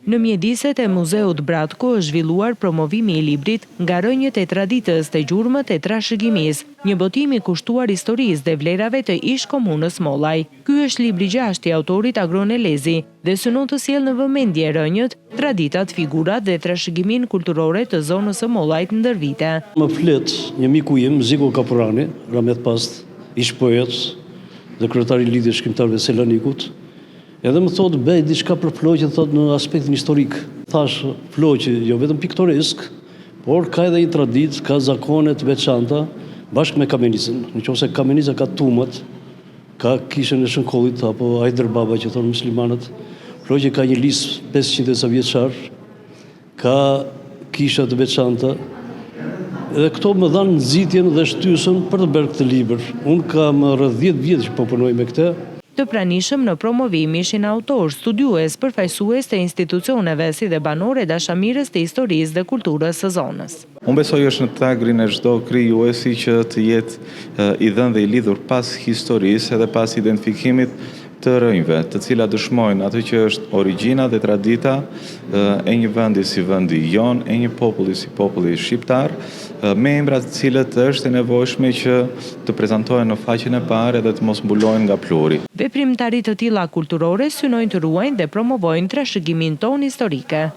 Në mjediset e Muzeut Bratko është zhvilluar promovimi i librit Nga rënjët e traditës të gjurmët e trashëgimisë, një botim i kushtuar historisë dhe vlerave të ish-komunës Mollaj. Ky është libri 6 i autorit Agron Elezi dhe synon të sjellë në vëmendje rënjët, traditat, figurat dhe trashëgimin kulturore të zonës së Mollajt ndër vite. Më flet një miku im, Ziko Kapurani, Ramet Past, ish poet dhe kryetari i Lidhjes Shkrimtarëve Selanikut. Edhe më thotë, bëj diçka për Floqën, thotë, në aspektin historik. Thash, Floqë jo vetëm piktoresk, por ka edhe një traditë, ka zakone të veçanta bashkë me Kamenicën. Nëse Kamenica ka tumat, ka kishën e Shënkollit apo Ajder Baba që thonë muslimanët. Floqë ka një listë 500 sa vjeçar, ka kisha të veçanta. Edhe këto më dhanë nxitjen dhe shtysën për të bërë këtë libër. Unë kam rreth 10 vjet që po punoj me këtë. Të pranishëm në promovim ishin autor, studiues, përfaqësues të institucioneve si dhe banore dashamirës të historisë dhe kulturës së zonës. Unë besoj është në tregrin e çdo krijuesi që të jetë i dhënë dhe i lidhur pas historisë edhe pas identifikimit të rrënjve, të cilat dëshmojnë atë që është origjina dhe tradita e një vendi si vendi jon, e një populli si populli shqiptar, me embrat të cilët është e nevojshme që të prezantohen në faqen e parë dhe të mos mbulohen nga pluri. Veprimtarit të tilla kulturore synojnë të ruajnë dhe promovojnë trashëgimin ton historike.